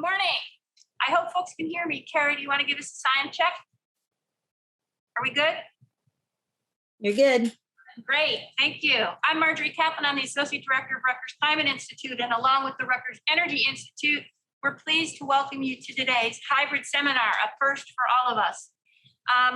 Good morning. I hope folks can hear me. Carrie, do you want to give us a sign check? Are we good? You're good. Great, thank you. I'm Marjorie Kaplan. I'm the Associate Director of Rutgers Climate Institute, and along with the Rutgers Energy Institute, we're pleased to welcome you to today's hybrid seminar, a first for all of us.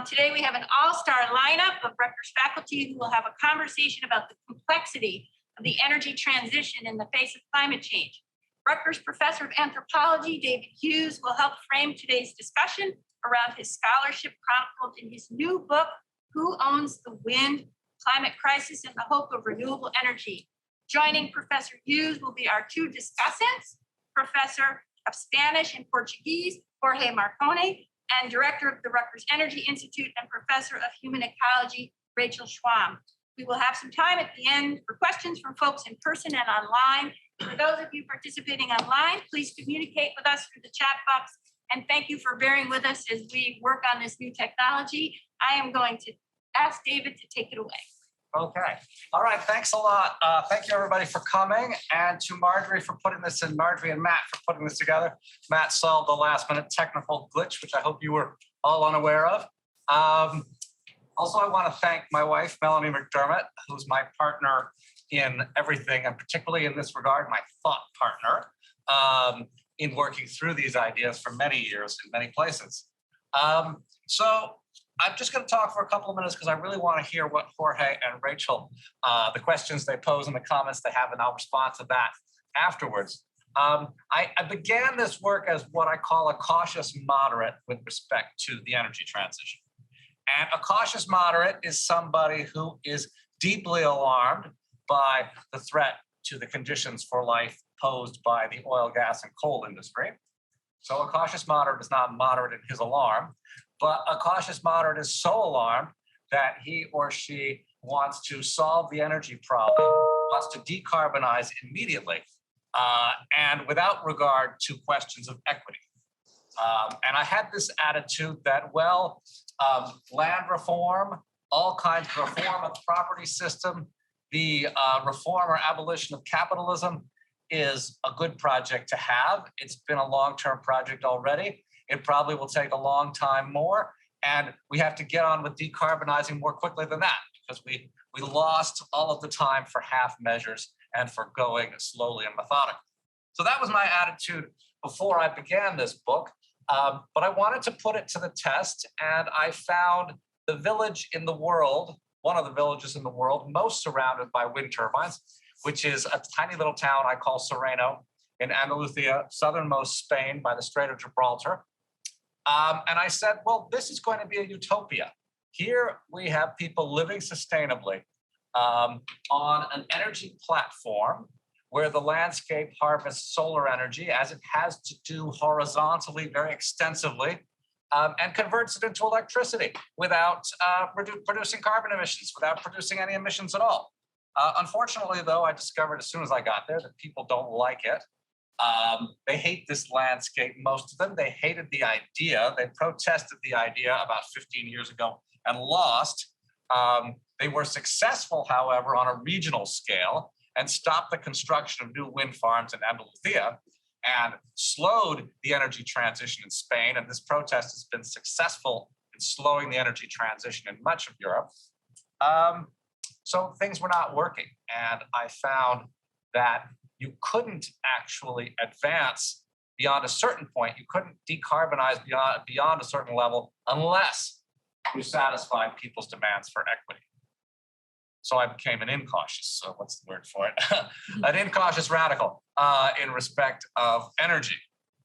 Today we have an all-star lineup of Rutgers faculty who will have a conversation about the complexity of the energy transition in the face of climate change. Rutgers Professor of Anthropology, David Hughes, will help frame today's discussion around his scholarship chronicled in his new book, Who Owns the Wind? Climate Crisis and the Hope of Renewable Energy. Joining Professor Hughes will be our two discussants, Professor of Spanish and Portuguese, Jorge Marcone, and Director of the Rutgers Energy Institute and Professor of Human Ecology, Rachael Shwom. We will have some time at the end for questions from folks in person and online. For those of you participating online, please communicate with us through the chat box. And thank you for bearing with us as we work on this new technology. I am going to ask David to take it away. Okay. All right. Thanks a lot. Thank you, everybody, for coming. And to Marjorie for putting this in, Marjorie and Matt for putting this together. Matt solved the last-minute technical glitch, which I hope you were all unaware of. Also, I want to thank my wife, Melanie McDermott, who's my partner in everything, and particularly in this regard, my thought partner in working through these ideas for many years in many places. So I'm just going to talk for a couple of minutes because I really want to hear what Jorge and Rachael, the questions they pose and the comments they have, and I'll respond to that afterwards. I began this work as what I call a cautious moderate with respect to the energy transition. And a cautious moderate is somebody who is deeply alarmed by the threat to the conditions for life posed by the oil, gas, and coal industry. So a cautious moderate is not moderate in his alarm, but a cautious moderate is so alarmed that he or she wants to solve the energy problem, wants to decarbonize immediately, and without regard to questions of equity. And I had this attitude that, well, land reform, all kinds of reform of the property system, the reform or abolition of capitalism is a good project to have. It's been a long-term project already. It probably will take a long time more. And we have to get on with decarbonizing more quickly than that because we lost all of the time for half measures and for going slowly and methodically. So that was my attitude before I began this book. But I wanted to put it to the test, and I found the village in the world, one of the villages in the world most surrounded by wind turbines, which is a tiny little town I call Sereno in Andalusia, southernmost Spain by the Strait of Gibraltar. And I said, well, this is going to be a utopia. Here we have people living sustainably on an energy platform where the landscape harvests solar energy as it has to do horizontally very extensively and converts it into electricity without producing carbon emissions, without producing any emissions at all. Unfortunately, though, I discovered as soon as I got there that people don't like it. They hate this landscape, most of them. They hated the idea. They protested the idea about 15 years ago and lost. They were successful, however, on a regional scale and stopped the construction of new wind farms in Andalusia and slowed the energy transition in Spain. And this protest has been successful in slowing the energy transition in much of Europe. So things were not working. And I found that you couldn't actually advance beyond a certain point. You couldn't decarbonize beyond a certain level unless you satisfied people's demands for equity. So I became an incautious, so what's the word for it? An incautious radical in respect of energy.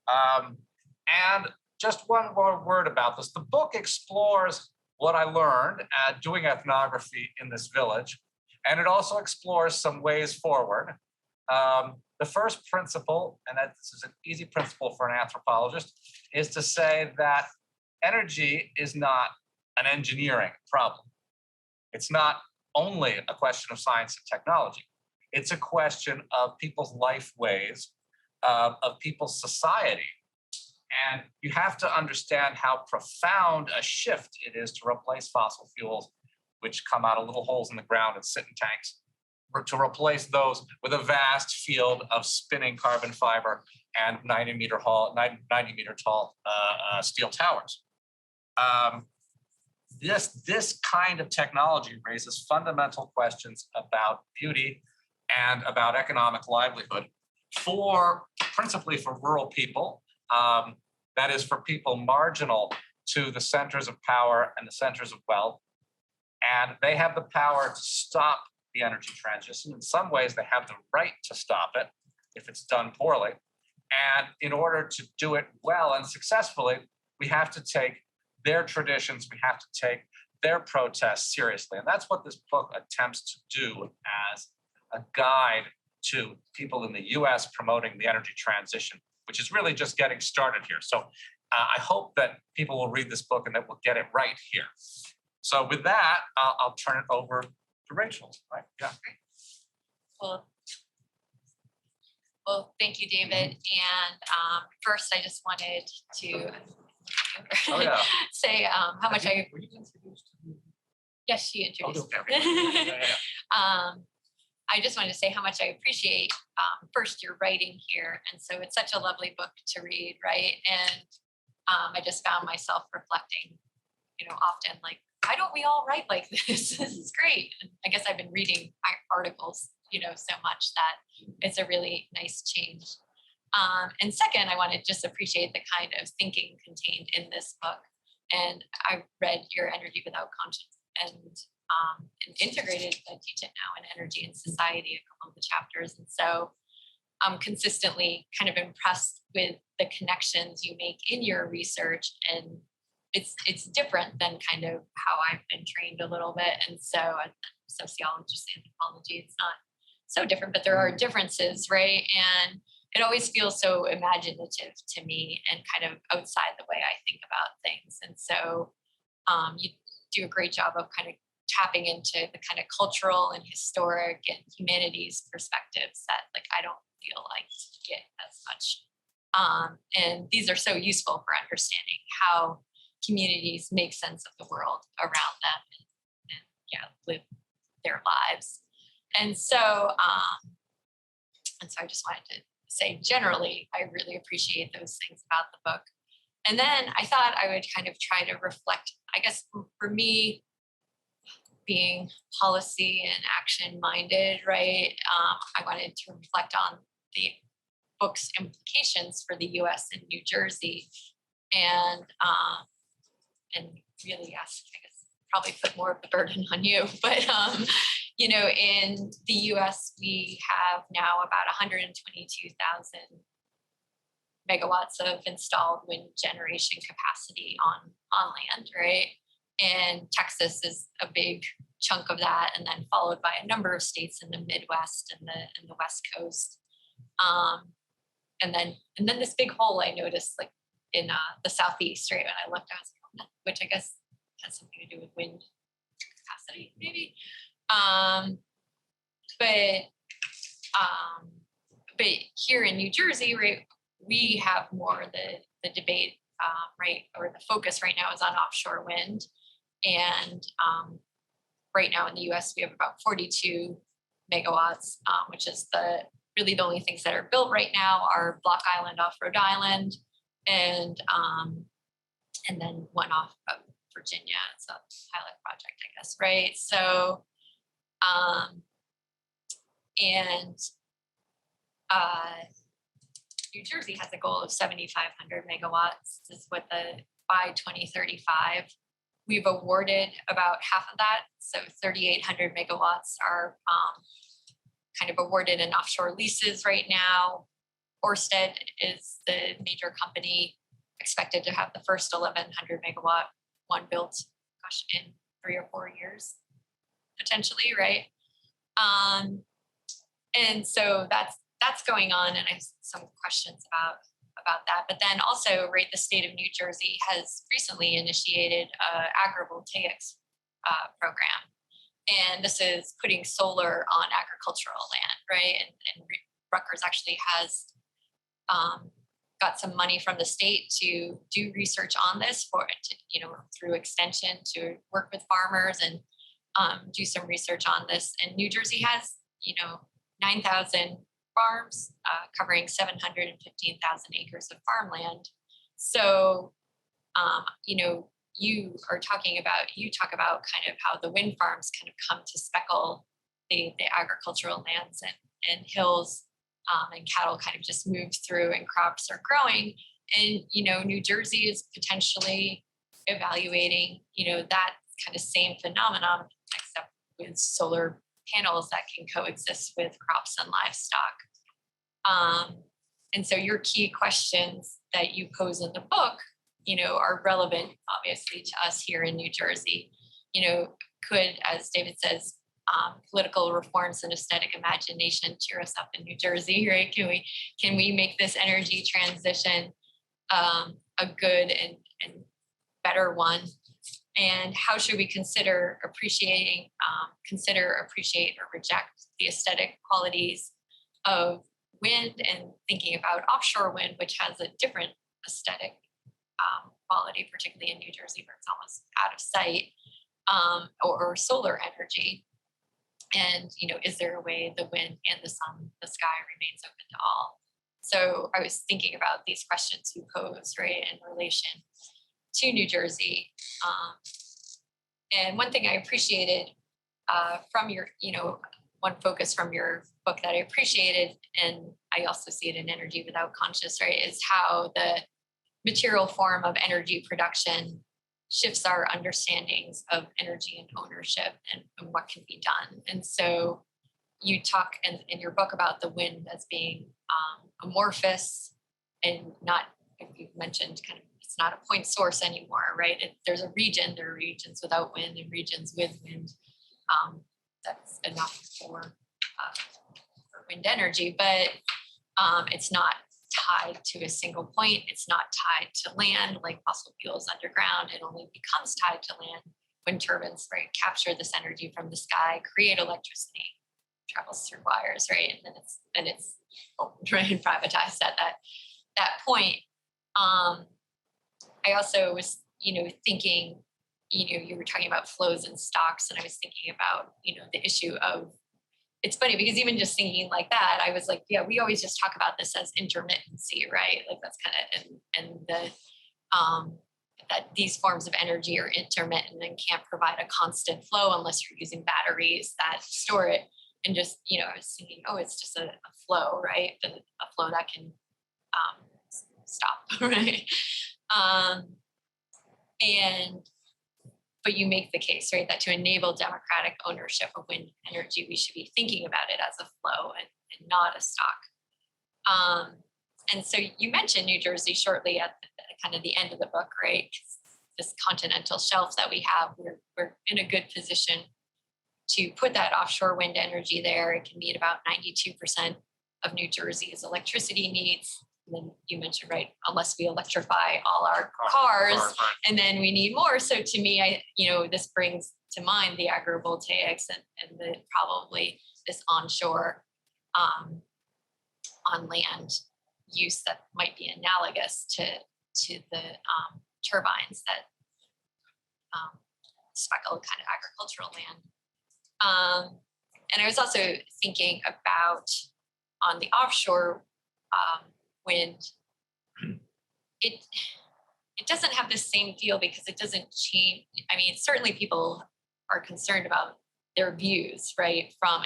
And just one more word about this. The book explores what I learned doing ethnography in this village, and it also explores some ways forward. The first principle, and this is an easy principle for an anthropologist, is to say that energy is not an engineering problem. It's not only a question of science and technology. It's a question of people's life ways, of people's society. And you have to understand how profound a shift it is to replace fossil fuels, which come out of little holes in the ground and sit in tanks, to replace those with a vast field of spinning carbon fiber and 90-meter tall steel towers. This kind of technology raises fundamental questions about beauty and about economic livelihood principally for rural people. That is for people marginal to the centers of power and the centers of wealth. And they have the power to stop the energy transition. In some ways, they have the right to stop it if it's done poorly. And in order to do it well and successfully, we have to take their traditions, we have to take their protests seriously. And that's what this book attempts to do as a guide to people in the US promoting the energy transition, which is really just getting started here. So I hope that people will read this book and that we'll get it right here. So with that, I'll turn it over to Rachel. Right? Yeah. Well, thank you, David. And first, I just wanted to say how much I. Yes, she introduced me. I just wanted to say how much I appreciate first your writing here, and so it's such a lovely book to read, right? And I just found myself reflecting, often like, why don't we all write like this? This is great. And I guess I've been reading articles, so much that it's a really nice change. And second, I want to just appreciate the kind of thinking contained in this book. And I read your Energy Without Conscience and integrated, I teach it now in Energy and Society, a couple of the chapters. And so I'm consistently kind of impressed with the connections you make in your research, and it's different than kind of how I've been trained a little bit. And so sociologist, anthropology, it's not so different, but there are differences, right? And it always feels so imaginative to me and kind of outside the way I think about things. And so you do a great job of kind of tapping into the kind of cultural and historic and humanities perspectives that I don't feel like get as much. And these are so useful for understanding how communities make sense of the world around them and live their lives. And so I just wanted to say generally, I really appreciate those things about the book. And then I thought I would kind of try to reflect, I guess for me, being policy and action minded, right? I wanted to reflect on the book's implications for the US and New Jersey and really ask, I guess, probably put more of the burden on you. But, in the US, we have now about 122,000 megawatts of installed wind generation capacity on land, right? And Texas is a big chunk of that, and then followed by a number of states in the Midwest and the West Coast. And then this big hole I noticed in the Southeast, right? When I looked, I was like, which I guess has something to do with wind capacity, maybe. But here in New Jersey, right, we have more the debate, right, or the focus right now is on offshore wind. And right now in the US, we have about 42 megawatts, which is really the only things that are built right now are Block Island off Rhode Island, and then one off of Virginia. It's a pilot project, I guess, right? So, New Jersey has a goal of 7,500 megawatts. This is what by 2035. We've awarded about half of that, so 3,800 megawatts are kind of awarded in offshore leases right now. Ørsted is the major company expected to have the first 1,100 megawatt one built, in 3 or 4 years, potentially, right? And so that's going on, and I have some questions about that. But then also, right, the state of New Jersey has recently initiated an agrivoltaics program. And this is putting solar on agricultural land, right? And Rutgers actually has got some money from the state to do research on this through extension to work with farmers and do some research on this. And New Jersey has 9,000 farms covering 715,000 acres of farmland. So, you talk about kind of how the wind farms kind of come to speckle the agricultural lands and hills, and cattle kind of just move through and crops are growing. And, New Jersey is potentially evaluating, that kind of same phenomenon, except with solar panels that can coexist with crops and livestock. And so your key questions that you pose in the book, are relevant, obviously, to us here in New Jersey. Could, as David says, political reforms and aesthetic imagination cheer us up in New Jersey, right? Can we make this energy transition a good and better one? And how should we consider, appreciate, or reject the aesthetic qualities of wind, and thinking about offshore wind, which has a different aesthetic quality, particularly in New Jersey, where it's almost out of sight, or solar energy. And, is there a way the wind and the sun, the sky remains open to all? So I was thinking about these questions you pose, right, in relation to New Jersey. And one thing I appreciated from your, one focus from your book that I appreciated, and I also see it in Energy Without Conscious, right, is how the material form of energy production shifts our understandings of energy and ownership and what can be done. And so you talk in your book about the wind as being amorphous and not, you mentioned, kind of, it's not a point source anymore, right? There are regions without wind and regions with wind. That's enough for wind energy, but it's not tied to a single point. It's not tied to land like fossil fuels underground. It only becomes tied to land when turbines, right, capture this energy from the sky, create electricity, travels through wires, right, and then it's right, and privatized at that point. I also was, thinking, you were talking about flows and stocks, and I was thinking about, the issue of, it's funny because even just thinking like that, I was like, yeah, we always just talk about this as intermittency, right? Like that's kind of, and the, that these forms of energy are intermittent and can't provide a constant flow unless you're using batteries that store it. And just, I was thinking, oh, it's just a flow, right? A flow that can stop, right? But you make the case, right, that to enable democratic ownership of wind energy, we should be thinking about it as a flow and not a stock. And so you mentioned New Jersey shortly at kind of the end of the book, right? This continental shelf that we have, we're in a good position to put that offshore wind energy there. It can meet about 92% of New Jersey's electricity needs. And then you mentioned, right, unless we electrify all our cars, and then we need more. So to me, this brings to mind the agrivoltaics and the probably this onshore on land use that might be analogous to the turbines that speckle kind of agricultural land. And I was also thinking about on the offshore wind, it doesn't have the same feel because it doesn't change. I mean, certainly people are concerned about their views, right, from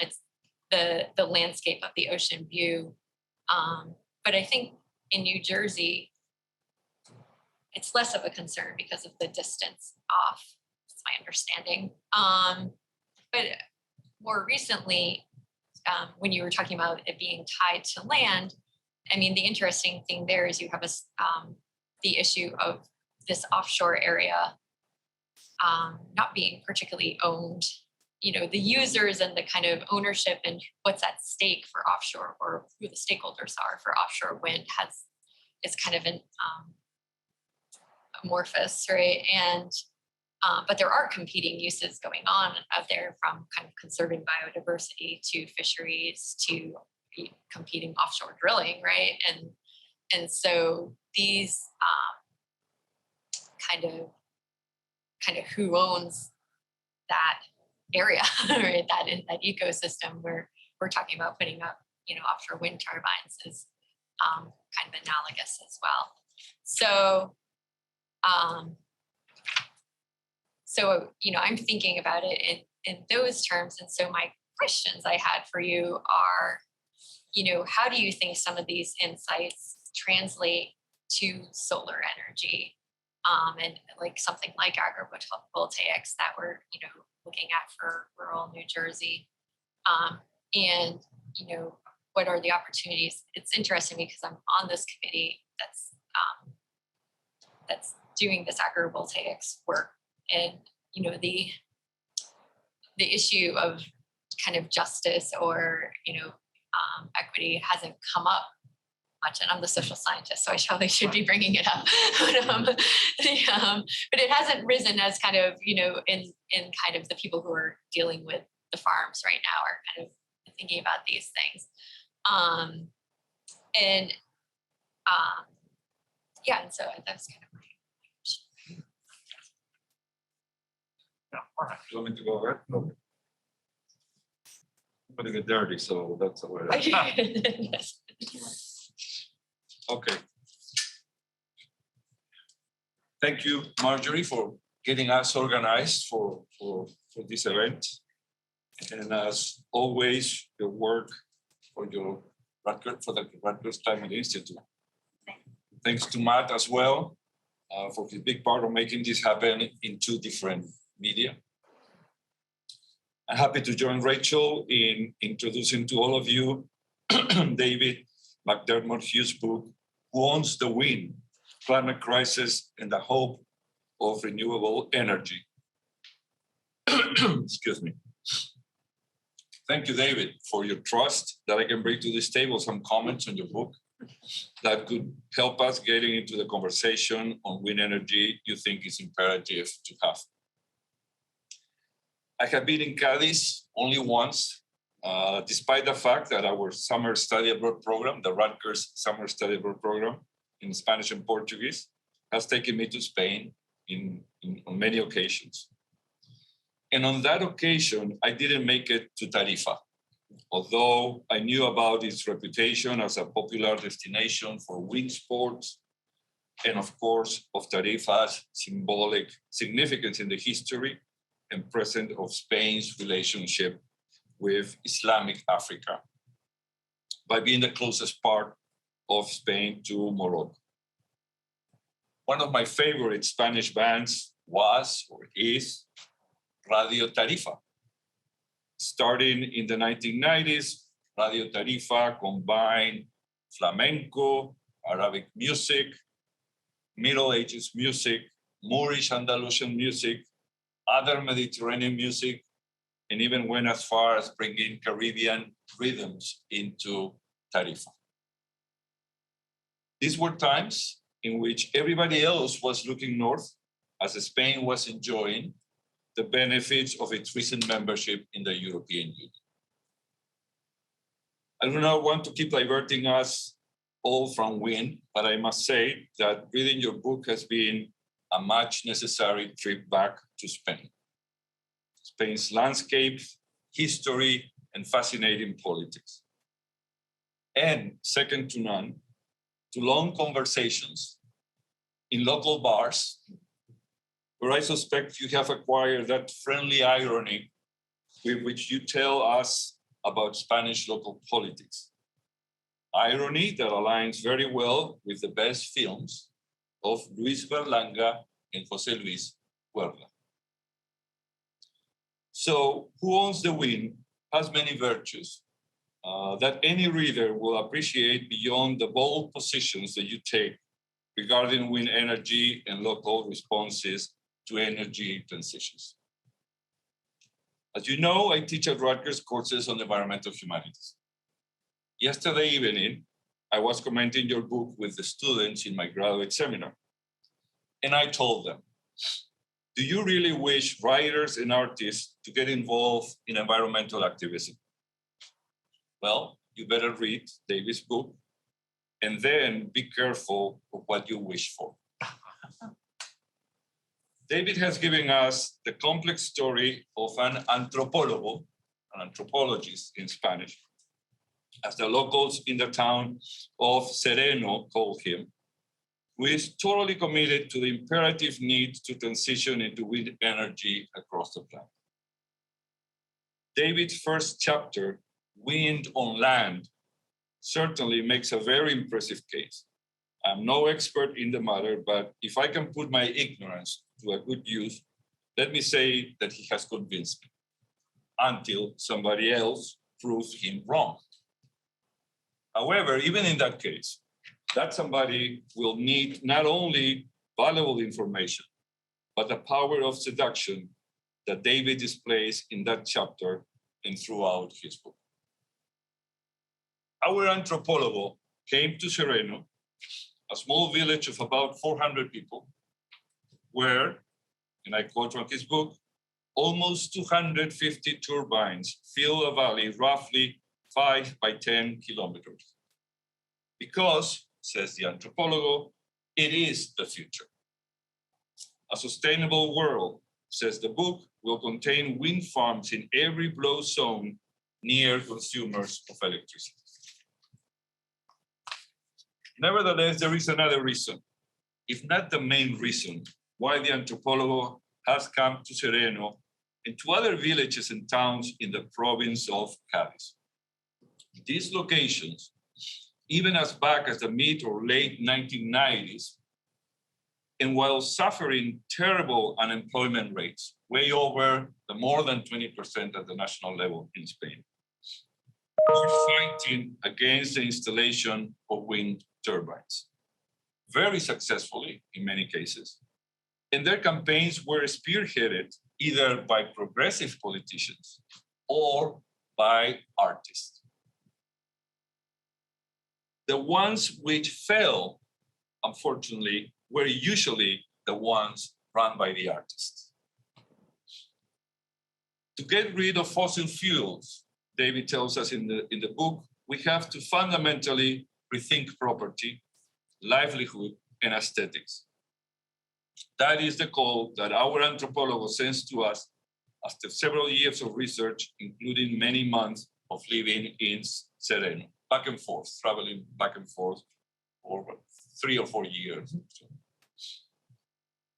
the landscape of the ocean view. But I think in New Jersey, it's less of a concern because of the distance off. That's my understanding. But more recently, when you were talking about it being tied to land, I mean, the interesting thing there is you have the issue of this offshore area not being particularly owned. The users and the kind of ownership and what's at stake for offshore, or who the stakeholders are for offshore wind is kind of an amorphous, right? And but there are competing uses going on out there, from kind of conserving biodiversity to fisheries to competing offshore drilling, right? And so these kind of who owns that area, right? That ecosystem where we're talking about putting up, offshore wind turbines is kind of analogous as well. So, I'm thinking about it in those terms. And so my questions I had for you are, how do you think some of these insights translate to solar energy? And like something like agrivoltaics that we're, looking at for rural New Jersey. And, what are the opportunities? It's interesting because I'm on this committee that's doing this agrivoltaics work. And, the issue of kind of justice or, equity hasn't come up much, and I'm the social scientist, so I probably should be bringing it up. But it hasn't risen as kind of, in kind of the people who are dealing with the farms right now are kind of thinking about these things. And so that's kind of my question. Yeah, all right. You want me to go ahead? No. I'm putting it dirty, so that's the way. Yes. Okay. Thank you, Marjorie, for getting us organized for this event. And as always, your work for the Rutgers Climate Institute. Thanks to Matt as well for his big part of making this happen in 2 different media. I'm happy to join Rachel in introducing to all of you David Hughes' book, Who Owns the Wind? Climate Crisis and the Hope of Renewable Energy. Excuse me. Thank you, David, for your trust that I can bring to this table some comments on your book that could help us getting into the conversation on wind energy you think is imperative to have. I have been in Cadiz only once, despite the fact that our summer study abroad program, the Rutgers Summer Study Abroad Program in Spanish and Portuguese, has taken me to Spain on many occasions. And on that occasion, I didn't make it to Tarifa, although I knew about its reputation as a popular destination for wind sports, and of course, of Tarifa's symbolic significance in the history and present of Spain's relationship with Islamic Africa, by being the closest part of Spain to Morocco. One of my favorite Spanish bands was, or is, Radio Tarifa. Starting in the 1990s, Radio Tarifa combined flamenco, Arabic music, Middle Ages music, Moorish Andalusian music, other Mediterranean music, and even went as far as bringing Caribbean rhythms into Tarifa. These were times in which everybody else was looking north, as Spain was enjoying the benefits of its recent membership in the European Union. I do not want to keep diverting us all from wind, but I must say that reading your book has been a much necessary trip back to Spain. Spain's landscape, history, and fascinating politics. And second to none, to long conversations in local bars, where I suspect you have acquired that friendly irony with which you tell us about Spanish local politics. Irony that aligns very well with the best films of Luis Berlanga and José Luis Cuerda. So, Who Owns the Wind has many virtues that any reader will appreciate beyond the bold positions that you take regarding wind energy and local responses to energy transitions. As you know, I teach at Rutgers courses on environmental humanities. Yesterday evening, I was commenting your book with the students in my graduate seminar. And I told them, do you really wish writers and artists to get involved in environmental activism? Well, you better read David's book and then be careful of what you wish for. David has given us the complex story of an antropólogo, an anthropologist in Spanish, as the locals in the town of Sereno call him, who is totally committed to the imperative need to transition into wind energy across the planet. David's first chapter, Wind on Land, certainly makes a very impressive case. I'm no expert in the matter, but if I can put my ignorance to a good use, let me say that he has convinced me, until somebody else proves him wrong. However, even in that case, that somebody will need not only valuable information, but the power of seduction that David displays in that chapter and throughout his book. Our Anthropology came to Sereno, a small village of about 400 people, where, and I quote from his book, almost 250 turbines fill a valley roughly 5 by 10 kilometers. Because, says the Anthropology, it is the future. A sustainable world, says the book, will contain wind farms in every blow zone near consumers of electricity. Nevertheless, there is another reason, if not the main reason, why the Anthropology has come to Sereno and to other villages and towns in the province of Cádiz. These locations, even as back as the mid or late 1990s, and while suffering terrible unemployment rates, way over the more than 20% at the national level in Spain, are fighting against the installation of wind turbines, very successfully in many cases. And their campaigns were spearheaded either by progressive politicians or by artists. The ones which fell, unfortunately, were usually the ones run by the artists. To get rid of fossil fuels, David tells us in the book, we have to fundamentally rethink property, livelihood, and aesthetics. That is the call that our Anthropology sends to us after several years of research, including many months of living in Sereno, back and forth, traveling back and forth for 3 or 4 years.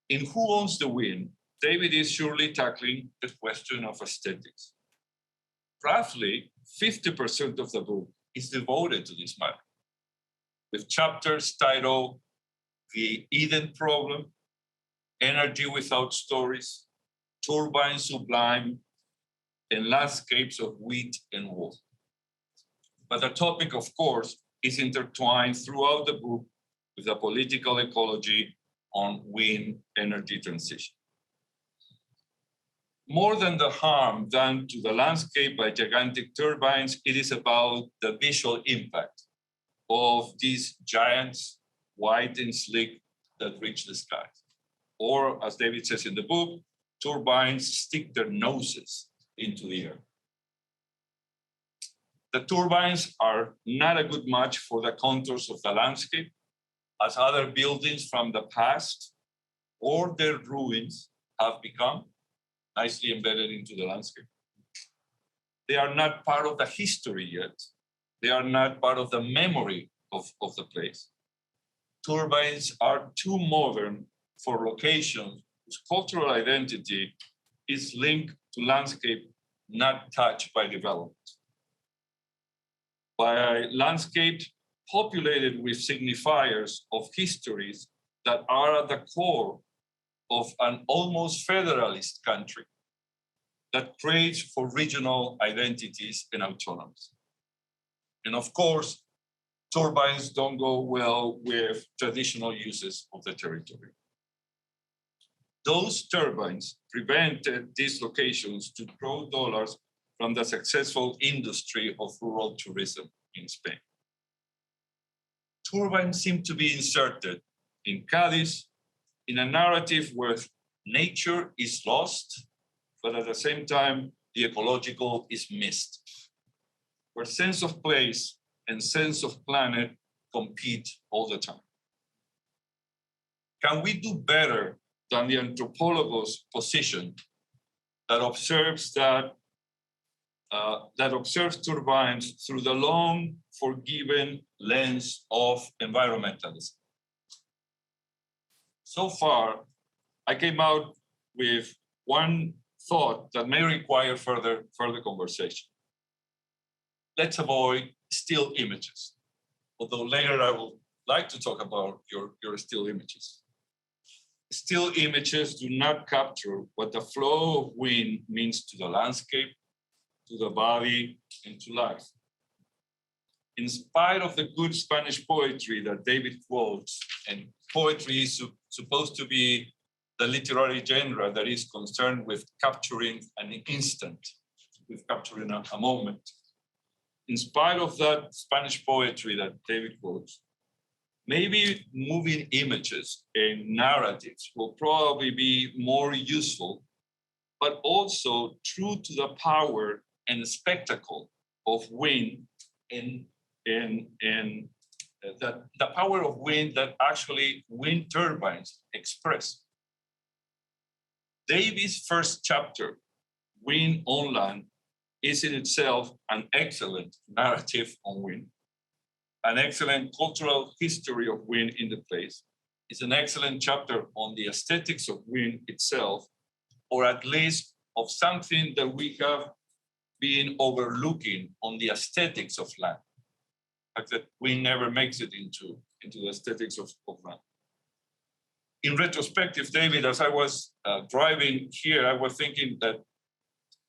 In Who Owns the Wind, David is surely tackling the question of aesthetics. Roughly 50% of the book is devoted to this matter, with chapters titled The Eden Problem, Energy Without Stories, Turbine Sublime, and Landscapes of Wheat and Wool. But the topic, of course, is intertwined throughout the book with the political ecology on wind energy transition. More than the harm done to the landscape by gigantic turbines, it is about the visual impact of these giants, white and sleek, that reach the sky. Or, as David says in the book, turbines stick their noses into the air. The turbines are not a good match for the contours of the landscape, as other buildings from the past or their ruins have become nicely embedded into the landscape. They are not part of the history yet. They are not part of the memory of the place. Turbines are too modern for locations whose cultural identity is linked to landscape not touched by development. By landscape populated with signifiers of histories that are at the core of an almost federalist country that craves for regional identities and autonomies. And of course, turbines don't go well with traditional uses of the territory. Those turbines prevented these locations to draw dollars from the successful industry of rural tourism in Spain. Turbines seem to be inserted in Cádiz in a narrative where nature is lost, but at the same time, the ecological is missed, where sense of place and sense of planet compete all the time. Can we do better than the Anthropologist's position that observes that that observes turbines through the long, forgiving lens of environmentalism. So far, I came out with one thought that may require further conversation. Let's avoid still images, although later I would like to talk about your still images. Still images do not capture what the flow of wind means to the landscape, to the body, and to life. In spite of the good Spanish poetry that David quotes, and poetry is supposed to be the literary genre that is concerned with capturing an instant, with capturing a moment. In spite of that Spanish poetry that David quotes, maybe moving images and narratives will probably be more useful, but also true to the power and spectacle of wind and the power of wind that actually wind turbines express. David's first chapter, Wind on Land, is in itself an excellent narrative on wind, an excellent cultural history of wind in the place. It's an excellent chapter on the aesthetics of wind itself, or at least of something that we have been overlooking on the aesthetics of land. Like that wind never makes it into the aesthetics of land. In retrospective, David, as I was driving here, I was thinking that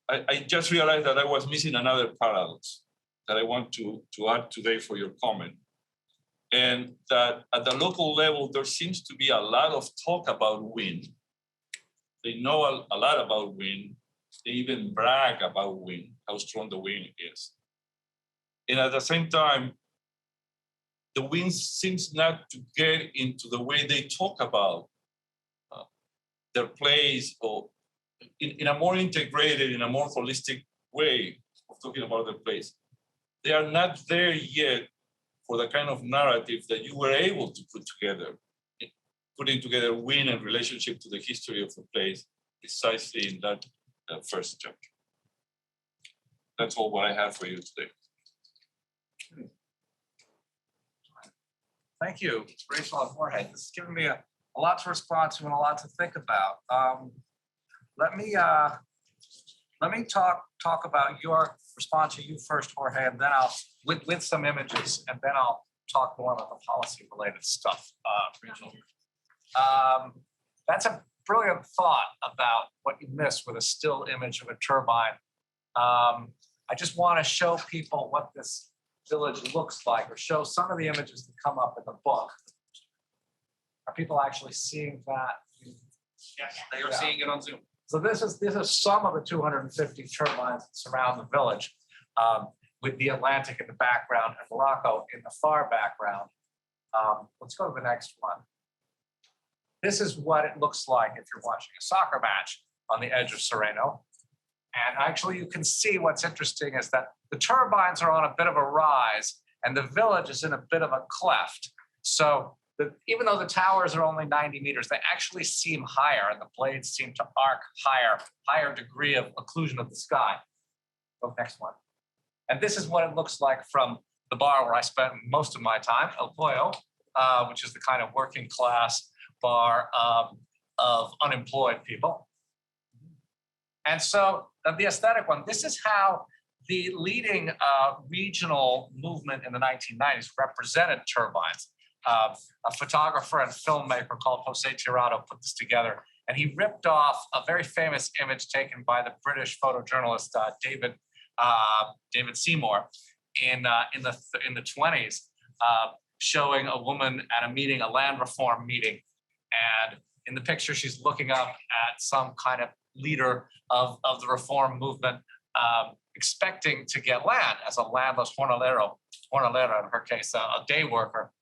I just realized that I was missing another paradox that I want to add today for your comment. And that at the local level, there seems to be a lot of talk about wind. They know a lot about wind. They even brag about wind, how strong the wind is. And at the same time, the wind seems not to get into the way they talk about their place, or in a more integrated, in a more holistic way of talking about their place. They are not there yet for the kind of narrative that you were able to put together, putting together wind and relationship to the history of the place, precisely in that first chapter. That's all what I have for you today. Thank you, Rachael and Jorge. This has given me a lot to respond to and a lot to think about. Let me talk about your response to you first, Jorge, and then I'll with some images, and then I'll talk more about the policy related stuff, Rachael. That's a brilliant thought about what you miss with a still image of a turbine. I just want to show people what this village looks like, or show some of the images that come up in the book. Are people actually seeing that? Yes, they are seeing it on Zoom. So this is some of the 250 turbines that surround the village, with the Atlantic in the background and Morocco in the far background. Let's go to the next one. This is what it looks like if you're watching a soccer match on the edge of Sereno. And actually, you can see what's interesting is that the turbines are on a bit of a rise and the village is in a bit of a cleft. So even though the towers are only 90 meters, they actually seem higher and the blades seem to arc higher degree of occlusion of the sky. Go next one. And this is what it looks like from the bar where I spent most of my time, El Pollo, which is the kind of working class bar of unemployed people. And so the aesthetic one, this is how the leading regional movement in the 1990s represented turbines. A photographer and filmmaker called Jose Tirado put this together, and he ripped off a very famous image taken by the British photojournalist David Seymour in the 20s, showing a woman at a meeting, a land reform meeting, and in the picture she's looking up at some kind of leader of the reform movement, expecting to get land as a landless jornalera in her case, a day worker.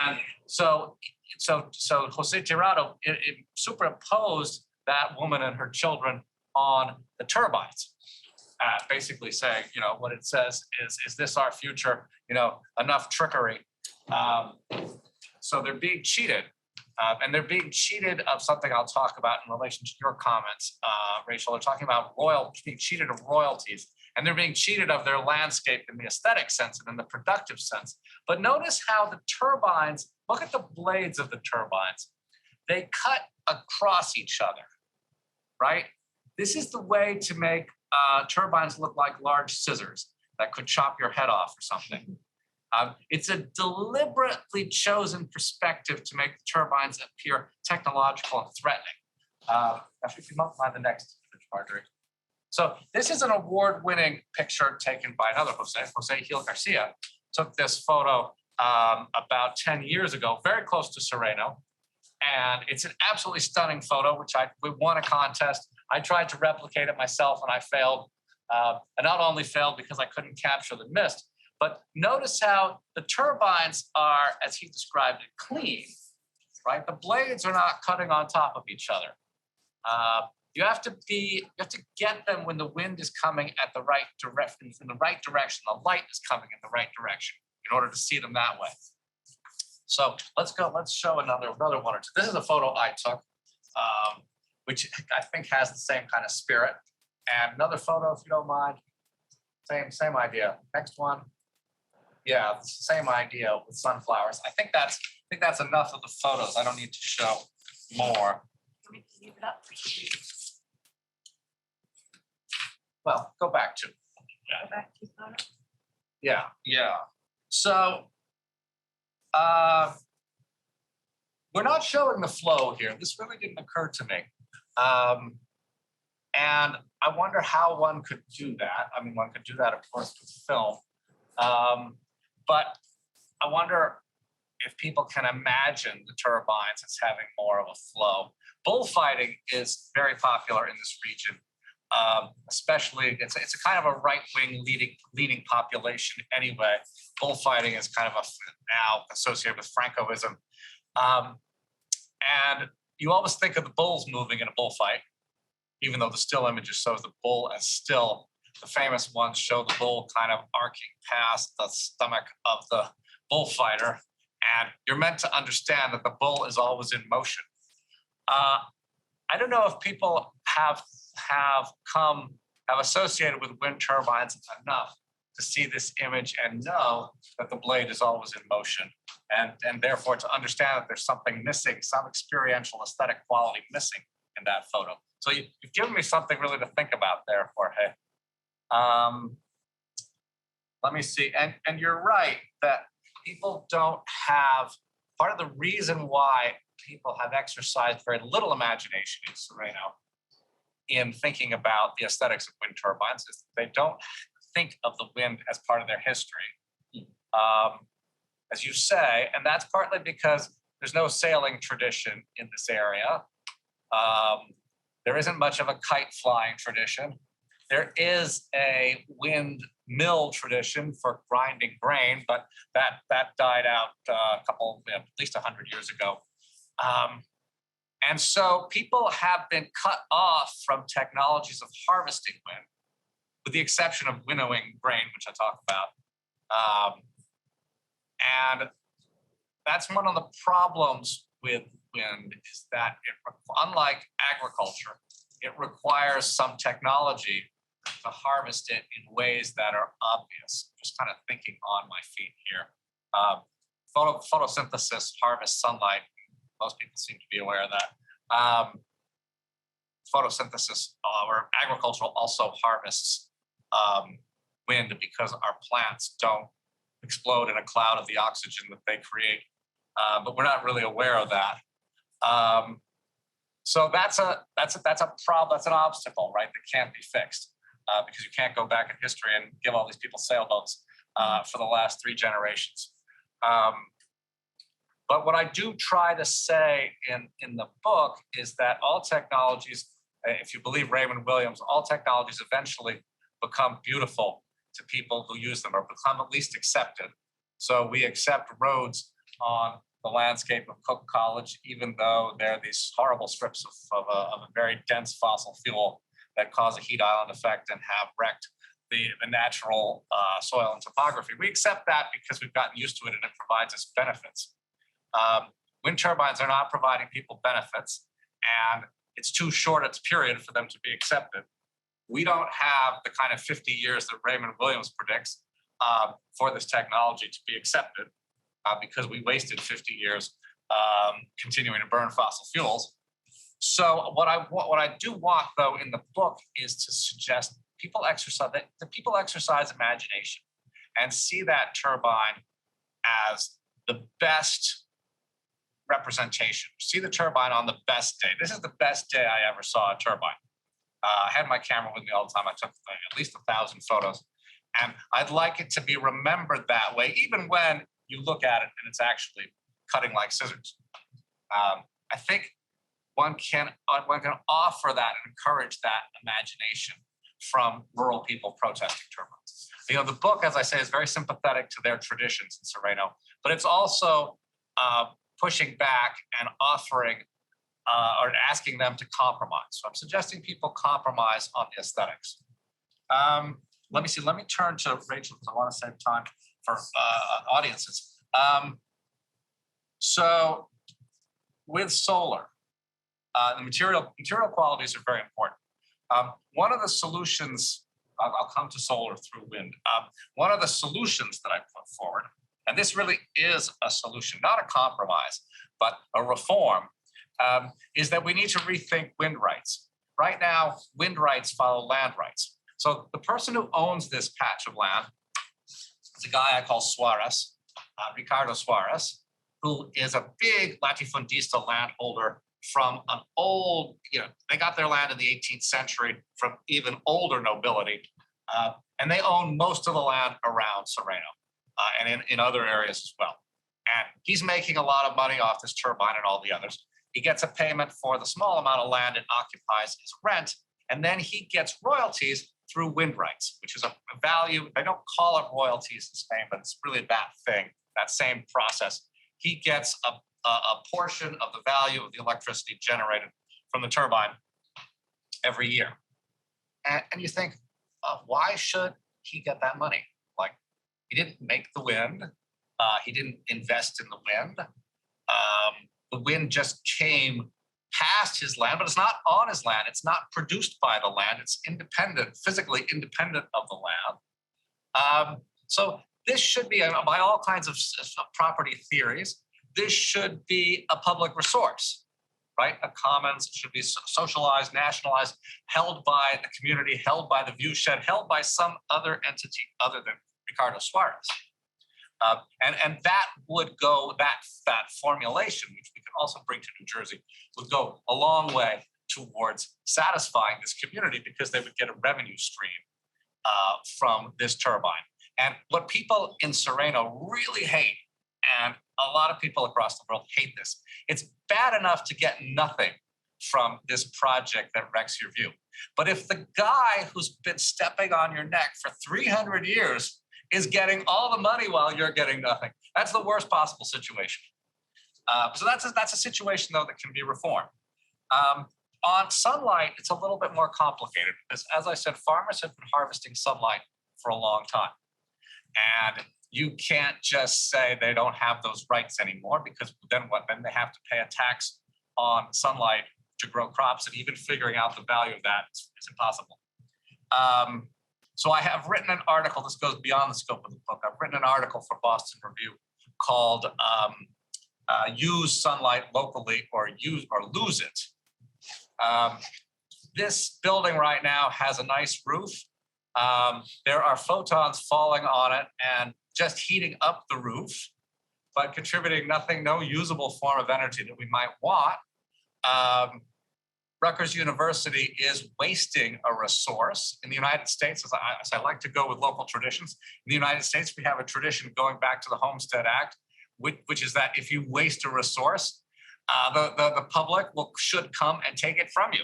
And so Jose Tirado it superimposed that woman and her children on the turbines, basically saying, what it says is this our future? Enough trickery. So they're being cheated. And they're being cheated of something I'll talk about in relation to your comments, Rachael. They're talking about being cheated of royalties. and they're being cheated of their landscape in the aesthetic sense and in the productive sense. But notice how the turbines, look at the blades of the turbines. They cut across each other, right? This is the way to make turbines look like large scissors that could chop your head off or something. It's a deliberately chosen perspective to make the turbines appear technological and threatening. Actually, if you might find the next image, Marjorie. So this is an award-winning picture taken by another Jose Gil Garcia. Took this photo about 10 years ago, very close to Sereno. And it's an absolutely stunning photo, which we won a contest. I tried to replicate it myself and I failed. I not only failed because I couldn't capture the mist, but notice how the turbines are, as he described it, clean, right? The blades are not cutting on top of each other. You have to get them when the wind is coming at the right direction, in the right direction. The light is coming in the right direction in order to see them that way. So let's show another one or two. This is a photo I took, which I think has the same kind of spirit. And another photo, if you don't mind. Same idea. Next one. Yeah, same idea with sunflowers. I think that's enough of the photos. I don't need to show more. Leave it up. Well, go back to. Go back to photo. Yeah. So we're not showing the flow here. This really didn't occur to me. And I wonder how one could do that. I mean, one could do that, of course, with film. But I wonder if people can imagine the turbines as having more of a flow. Bullfighting is very popular in this region, especially it's a kind of a right-wing leading population anyway. Bullfighting is kind of now associated with Francoism. And you always think of the bulls moving in a bullfight, even though the still images shows the bull as still. The famous ones show the bull kind of arcing past the stomach of the bullfighter. And you're meant to understand that the bull is always in motion. I don't know if people have associated with wind turbines enough to see this image and know that the blade is always in motion, and therefore to understand that there's something missing, some experiential aesthetic quality missing in that photo. So you've given me something really to think about there, Jorge. Let me see, and you're right that people don't have, part of the reason why people have exercised very little imagination in Sereno in thinking about the aesthetics of wind turbines is they don't think of the wind as part of their history. As you say, and that's partly because there's no sailing tradition in this area. There isn't much of a kite flying tradition. There is a windmill tradition for grinding grain, but that died out at least 100 years ago. And so people have been cut off from technologies of harvesting wind, with the exception of winnowing grain, which I talk about. And that's one of the problems with wind is that unlike agriculture, it requires some technology to harvest it in ways that are obvious. Just kind of thinking on my feet here. Photosynthesis harvests sunlight. Most people seem to be aware of that. Photosynthesis or agricultural also harvests wind because our plants don't explode in a cloud of the oxygen that they create. But we're not really aware of that. So that's a problem. That's an obstacle, right? That can't be fixed because you can't go back in history and give all these people sailboats for the last 3 generations. But what I do try to say in the book is that all technologies, if you believe Raymond Williams, all technologies eventually become beautiful to people who use them, or become at least accepted. So we accept roads on the landscape of Cook College, even though they're these horrible strips of a very dense fossil fuel that cause a heat island effect and have wrecked the natural soil and topography. We accept that because we've gotten used to it and it provides us benefits. Wind turbines are not providing people benefits, and it's too short a period for them to be accepted. we don't have the kind of 50 years that Raymond Williams predicts for this technology to be accepted because we wasted 50 years continuing to burn fossil fuels. So what I do want, though, in the book is to suggest people exercise imagination and see that turbine as the best representation. See the turbine on the best day. This is the best day I ever saw a turbine. I had my camera with me all the time. I took at least 1,000 photos. And I'd like it to be remembered that way, even when you look at it and it's actually cutting like scissors. I think one can offer that and encourage that imagination from rural people protesting turbines. You know, the book, as I say, is very sympathetic to their traditions in Sereno, but it's also pushing back and offering or asking them to compromise. So I'm suggesting people compromise on the aesthetics. Let me see, let me turn to Rachel because I want to save time for audiences. So with solar, the material qualities are very important. One of the solutions, I'll come to solar through wind. One of the solutions that I put forward, and this really is a solution, not a compromise, but a reform, is that we need to rethink wind rights. Right now, wind rights follow land rights. So the person who owns this patch of land is a guy I call Suarez, Ricardo Suarez, who is a big latifundista landholder from an old, they got their land in the 18th century from even older nobility, and they own most of the land around Sereno and in other areas as well. And he's making a lot of money off this turbine and all the others. He gets a payment for the small amount of land it occupies as rent, and then he gets royalties through wind rights, which is a value. They don't call it royalties in Spain, but it's really that thing, that same process. He gets a portion of the value of the electricity generated from the turbine every year. And you think, why should he get that money? Like, he didn't make the wind. He didn't invest in the wind. The wind just came past his land, but it's not on his land. It's not produced by the land. It's independent, physically independent of the land. So this should be, by all kinds of property theories, this should be a public resource, right? A commons should be socialized, nationalized, held by the community, held by the viewshed, held by some other entity other than Ricardo Suarez. And that would go, that formulation, which we can also bring to New Jersey, would go a long way towards satisfying this community because they would get a revenue stream from this turbine. And what people in Sereno really hate, and a lot of people across the world hate this, it's bad enough to get nothing from this project that wrecks your view. But if the guy who's been stepping on your neck for 300 years is getting all the money while you're getting nothing, that's the worst possible situation. So that's a situation, though, that can be reformed. On sunlight, it's a little bit more complicated because, as I said, farmers have been harvesting sunlight for a long time. And you can't just say they don't have those rights anymore because then what? Then they have to pay a tax on sunlight to grow crops, and even figuring out the value of that is impossible. So I have written an article, this goes beyond the scope of the book. I've written an article for Boston Review called Use Sunlight Locally or Lose It. This building right now has a nice roof. There are photons falling on it and just heating up the roof, but contributing nothing, no usable form of energy that we might want. Rutgers University is wasting a resource. In the United States, as I like to go with local traditions, in the United States, we have a tradition going back to the Homestead Act, which is that if you waste a resource, the public should come and take it from you,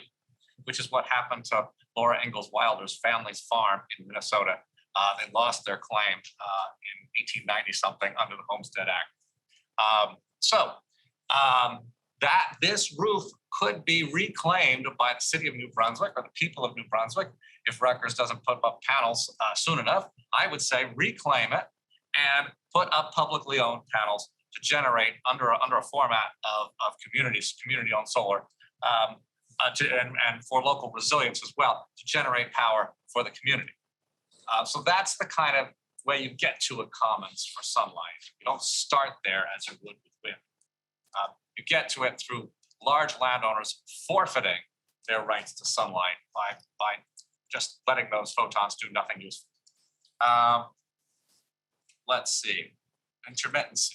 which is what happened to Laura Ingalls Wilder's family's farm in Minnesota. They lost their claim in 1890-something under the Homestead Act. That this roof could be reclaimed by the city of New Brunswick or the people of New Brunswick if Rutgers doesn't put up panels soon enough. I would say reclaim it and put up publicly owned panels to generate under a format of community-owned solar and for local resilience as well, to generate power for the community. So that's the kind of way you get to a commons for sunlight. You don't start there as you would with wind. You get to it through large landowners forfeiting their rights to sunlight by just letting those photons do nothing useful. Let's see, intermittency.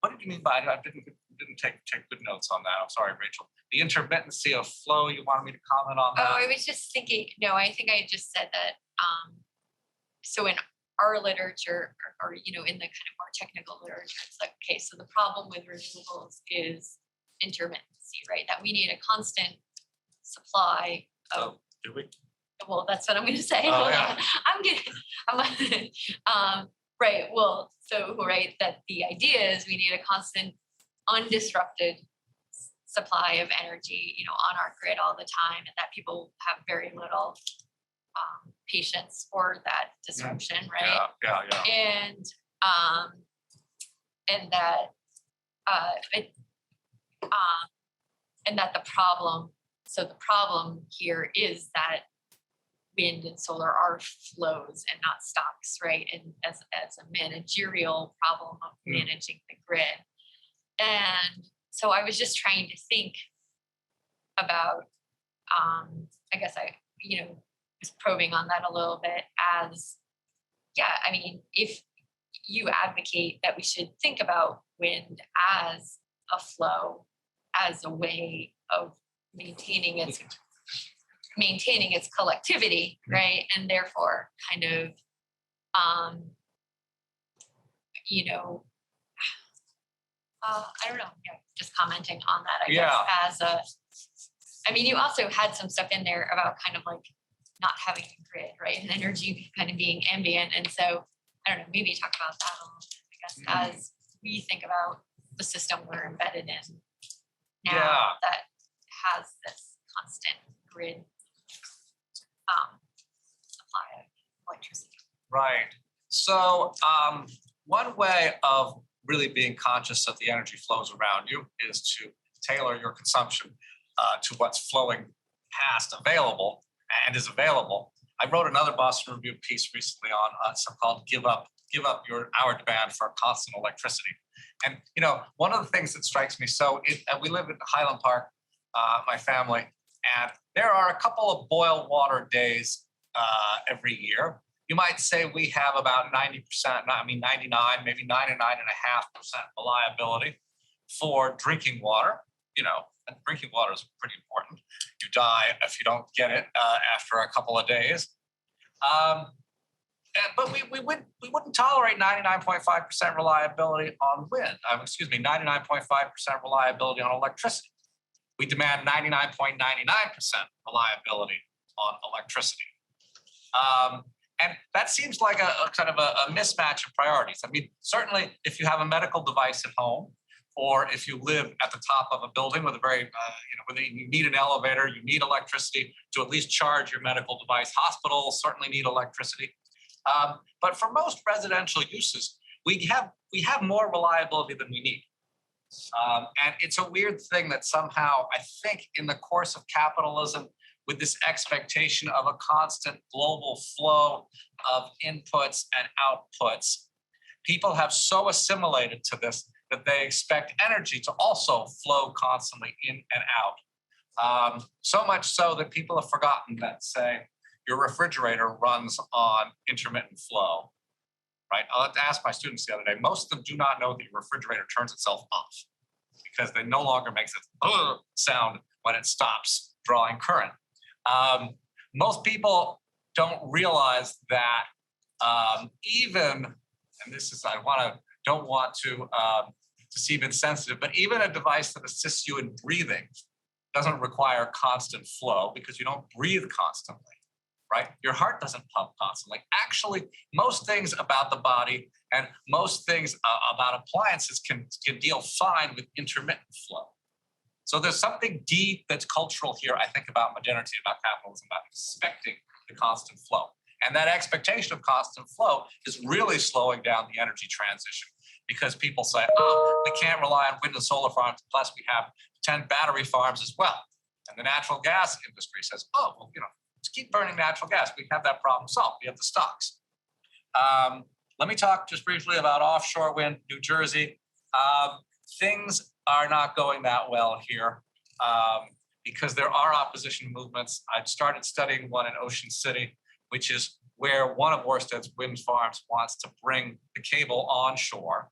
What did you mean by it? I didn't take good notes on that. I'm sorry, Rachel. The intermittency of flow, you wanted me to comment on that? Oh, I was just thinking, no, I think I just said that, so in our literature, or in the kind of more technical literature, it's like, okay, so the problem with renewables is intermittency, right? That we need a constant supply of, Do we? well, that's what I'm going to say. Oh, Hold yeah. on. Right, well, so, right, that the idea is we need a constant, undisrupted supply of energy, on our grid all the time, and that people have very little patience for that disruption, right? Yeah. And that and that the problem here is that wind and solar are flows and not stocks, right? And as a managerial problem of managing the grid. And so I was just trying to think about, I guess I, was probing on that a little bit as, I mean, if you advocate that we should think about wind as a flow, as a way of maintaining its collectivity, right? And therefore kind of, I don't know, just commenting on that, I guess, I mean, you also had some stuff in there about kind of like not having a grid, right? And energy kind of being ambient. And so, I don't know, maybe talk about that a little bit, I guess, as we think about the system we're embedded in now that has this constant grid supply of electricity. Right. So one way of really being conscious of the energy flows around you is to tailor your consumption to what's flowing past available and is available. I wrote another Boston Review piece recently on something called "Give Up Our Demand for Constant Electricity." And one of the things that strikes me, so we live in Highland Park, my family, and there are a couple of boil water days every year. You might say we have about 90%, 99, maybe 99.5% reliability for drinking water. And drinking water is pretty important. You die if you don't get it after a couple of days. But we wouldn't tolerate 99.5% reliability on wind. 99.5% reliability on electricity. We demand 99.99% reliability on electricity. And that seems like a kind of a mismatch of priorities. I mean, certainly if you have a medical device at home, or if you live at the top of a building with a very, where you need an elevator, you need electricity to at least charge your medical device. Hospitals certainly need electricity. But for most residential uses, we have more reliability than we need. And it's a weird thing that somehow, I think, in the course of capitalism, with this expectation of a constant global flow of inputs and outputs, people have so assimilated to this that they expect energy to also flow constantly in and out. So much so that people have forgotten that, say, your refrigerator runs on intermittent flow, right? I'll have to ask my students the other day. Most of them do not know that your refrigerator turns itself off because they no longer makes a sound when it stops drawing current. Most people don't realize that even, and this is, don't want to seem insensitive, but even a device that assists you in breathing doesn't require constant flow because you don't breathe constantly, right? Your heart doesn't pump constantly. Actually, most things about the body and most things about appliances can deal fine with intermittent flow. So there's something deep that's cultural here, I think, about modernity, about capitalism, about expecting the constant flow. And that expectation of constant flow is really slowing down the energy transition because people say, oh, we can't rely on wind and solar farms, plus we have 10 battery farms as well. And the natural gas industry says, oh, well, let's keep burning natural gas. We have that problem solved. We have the stocks. Let me talk just briefly about offshore wind, New Jersey. Things are not going that well here because there are opposition movements. I've started studying one in Ocean City, which is where one of Ørsted's wind farms wants to bring the cable onshore.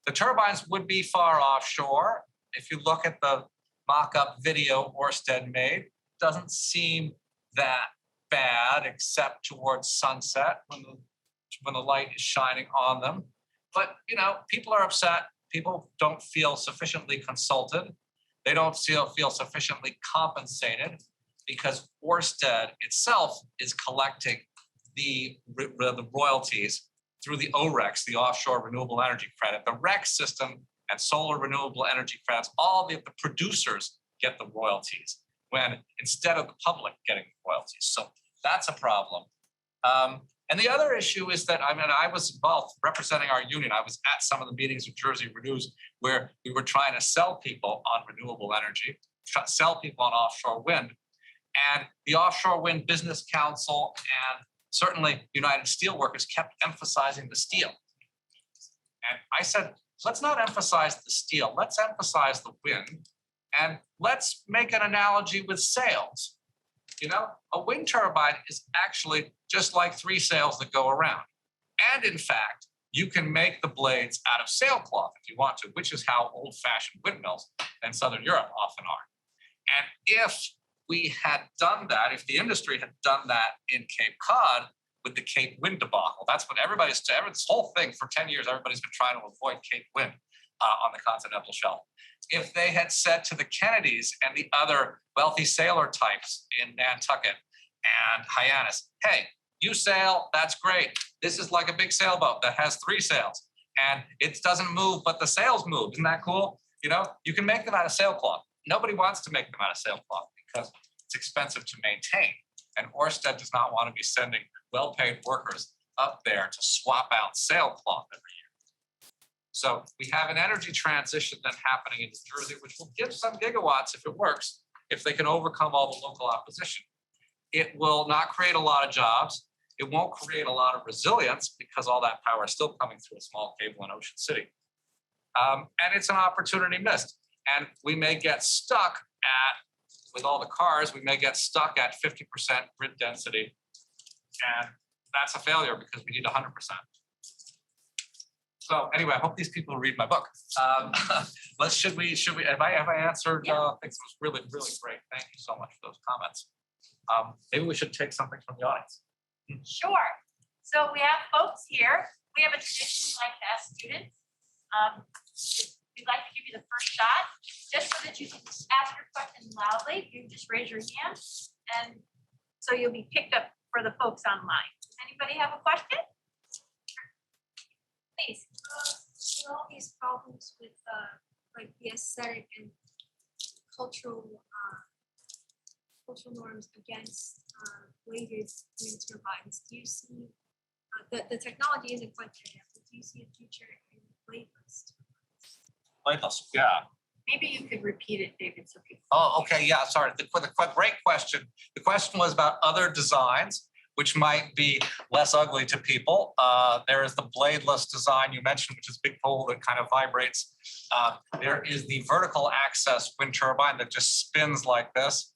The turbines would be far offshore. If you look at the mock-up video Ørsted made, doesn't seem that bad except towards sunset when the light is shining on them. But people are upset. People don't feel sufficiently consulted. They don't feel sufficiently compensated because Ørsted itself is collecting the royalties through the ORECs, the Offshore Renewable Energy Credit. The REC system and solar renewable energy credits, all the producers get the royalties when instead of the public getting the royalties. So that's a problem. And the other issue is that, I was involved representing our union. I was at some of the meetings of Jersey Renews where we were trying to sell people on renewable energy, sell people on offshore wind. And the Offshore Wind Business Council and certainly United Steelworkers kept emphasizing the steel. And I said, let's not emphasize the steel, let's emphasize the wind, and let's make an analogy with sails. A wind turbine is actually just like 3 sails that go around. And in fact, you can make the blades out of sailcloth if you want to, which is how old-fashioned windmills in Southern Europe often are. And if we had done that, if the industry had done that in Cape Cod with the Cape Wind debacle, that's what this whole thing for 10 years, everybody's been trying to avoid Cape Wind on the continental shelf. If they had said to the Kennedys and the other wealthy sailor types in Nantucket and Hyannis, hey, you sail, that's great. This is like a big sailboat that has 3 sails and it doesn't move, but the sails move. Isn't that cool? You can make them out of sailcloth. Nobody wants to make them out of sailcloth because it's expensive to maintain. And Ørsted does not want to be sending well-paid workers up there to swap out sailcloth every year. So we have an energy transition then happening in New Jersey, which will give some gigawatts if it works, if they can overcome all the local opposition. It will not create a lot of jobs. It won't create a lot of resilience because all that power is still coming through a small cable in Ocean City. And it's an opportunity missed. And we may get stuck with all the cars, we may get stuck at 50% grid density. And that's a failure because we need 100%. So anyway, I hope these people read my book. Should we, have I answered things? It was really, really great. Thank you so much for those comments. Maybe we should take something from the audience. Sure. So we have folks here. We have a tradition we like to ask students. We'd like to give you the first shot, just so that you can ask your question loudly. You can just raise your hand, and so you'll be picked up for the folks online. Does anybody have a question? Please. There are all these problems with like the aesthetic and cultural norms against bladed wind turbines. Do you see the technology isn't quite there yet, but do you see a future in bladeless turbines? Bladeless, yeah. Maybe you could repeat it, David, so people. Oh, okay, yeah, sorry. Great question. The question was about other designs, which might be less ugly to people. There is the bladeless design you mentioned, which is a big pole that kind of vibrates. There is the vertical access wind turbine that just spins like this.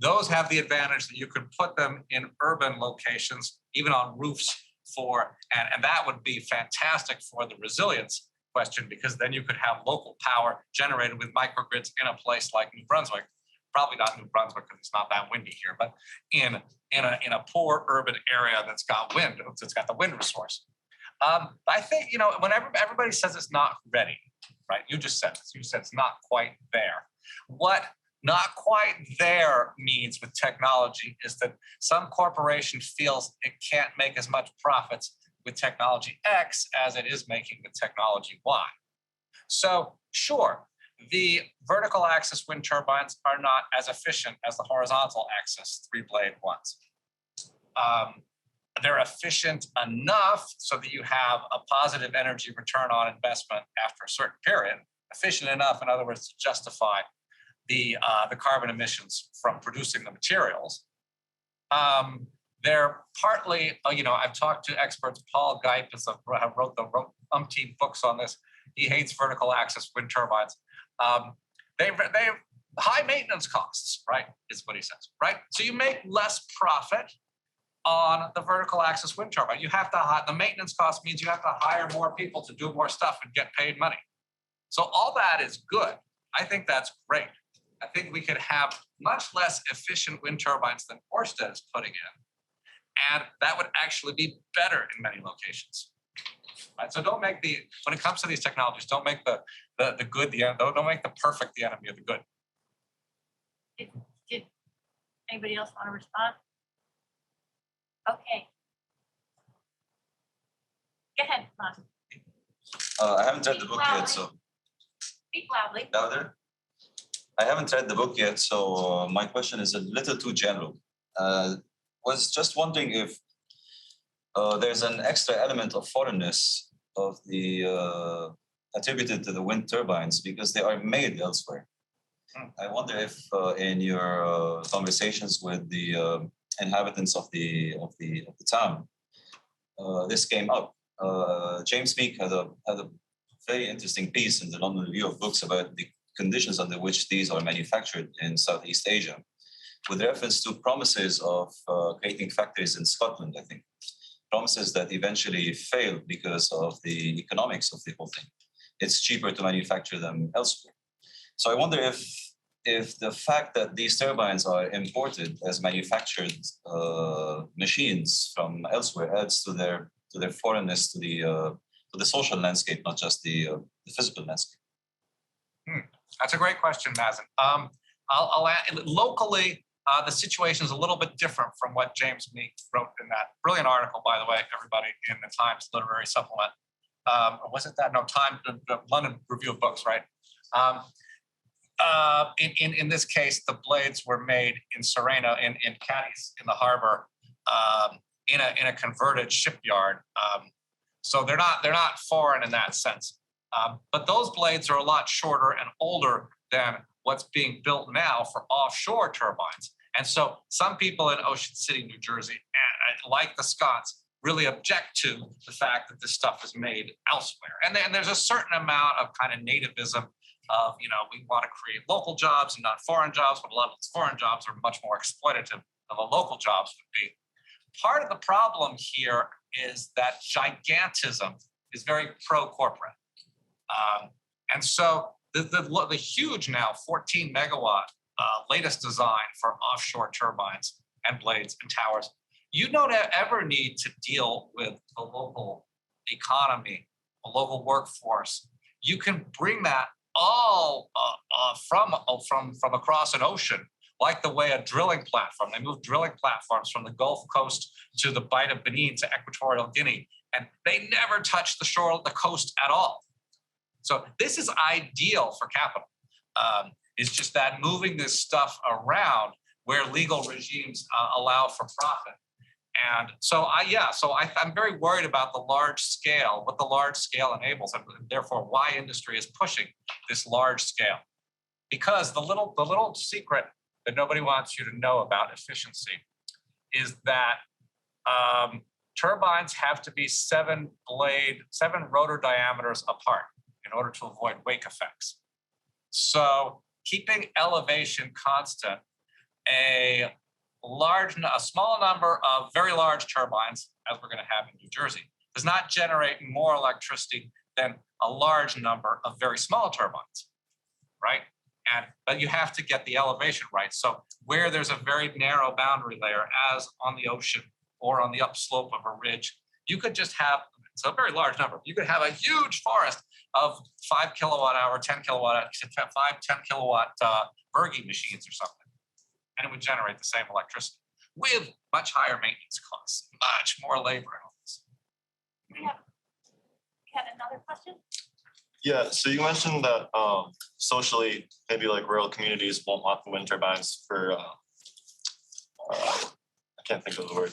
Those have the advantage that you could put them in urban locations, even on roofs and that would be fantastic for the resilience question, because then you could have local power generated with microgrids in a place like New Brunswick. Probably not New Brunswick because it's not that windy here, but in a poor urban area that's got wind, it's got the wind resource. I think, whenever everybody says it's not ready, right? You just said this. You said it's not quite there. What not quite there means with technology is that some corporation feels it can't make as much profits with technology X as it is making with technology Y. So sure, the vertical axis wind turbines are not as efficient as the horizontal axis 3-blade ones. they're efficient enough so that you have a positive energy return on investment after a certain period. Efficient enough, in other words, to justify the carbon emissions from producing the materials. They're partly, I've talked to experts. Paul Geip wrote umpteen books on this. He hates vertical axis wind turbines. They have high maintenance costs, right? Is what he says, right? So you make less profit on the vertical axis wind turbine. You have to the maintenance cost means you have to hire more people to do more stuff and get paid money. So all that is good. I think that's great. I think we could have much less efficient wind turbines than Ørsted is putting in. And that would actually be better in many locations. Right? So don't make when it comes to these technologies, don't make the good don't make the perfect the enemy of the good. Did anybody else want to respond? Okay. Go ahead, Lon. I haven't read the book yet, so Speak loudly. louder. I haven't read the book yet, so my question is a little too general. Was just wondering if there's an extra element of foreignness of the attributed to the wind turbines because they are made elsewhere. I wonder if in your conversations with the inhabitants of the town, this came up. James Meek had a very interesting piece in the London Review of Books about the conditions under which these are manufactured in Southeast Asia, with reference to promises of creating factories in Scotland, I think. Promises that eventually failed because of the economics of the whole thing. It's cheaper to manufacture them elsewhere. So I wonder if the fact that these turbines are imported as manufactured machines from elsewhere adds to their foreignness to the social landscape, not just the physical landscape. That's a great question, Mazen. I'll add, locally, the situation is a little bit different from what James Meek wrote in that brilliant article, by the way, everybody, in the Times Literary Supplement. Or was it that? No, the London Review of Books, right? In this case, the blades were made in Serena, in Cadiz, in the harbor, in a converted shipyard. So they're not foreign in that sense. But those blades are a lot shorter and older than what's being built now for offshore turbines. And so some people in Ocean City, New Jersey, like the Scots, really object to the fact that this stuff is made elsewhere. And then there's a certain amount of kind of nativism of, we want to create local jobs and not foreign jobs, but a lot of these foreign jobs are much more exploitative than the local jobs would be. Part of the problem here is that gigantism is very pro-corporate. And so the huge now 14 megawatt latest design for offshore turbines and blades and towers, you don't ever need to deal with the local economy, a local workforce. You can bring that all from across an ocean, like the way a drilling platform, they move drilling platforms from the Gulf Coast to the Bight of Benin to Equatorial Guinea, and they never touch the shore, the coast at all. So this is ideal for capital. It's just that moving this stuff around where legal regimes allow for profit. And so I'm very worried about the large scale, what the large scale enables, and therefore why industry is pushing this large scale. Because the little secret that nobody wants you to know about efficiency is that turbines have to be 7 rotor diameters apart in order to avoid wake effects. So keeping elevation constant, a small number of very large turbines, as we're going to have in New Jersey, does not generate more electricity than a large number of very small turbines, right? But you have to get the elevation right. So where there's a very narrow boundary layer, as on the ocean or on the upslope of a ridge, you could just have, it's a very large number. You could have a huge forest of 5 kilowatt hour, 10 kilowatt, 10 kilowatt Berge machines or something. And it would generate the same electricity with much higher maintenance costs, much more labor and all this. We had another question? Yeah, so you mentioned that socially, maybe like rural communities won't want the wind turbines for, I can't think of the word,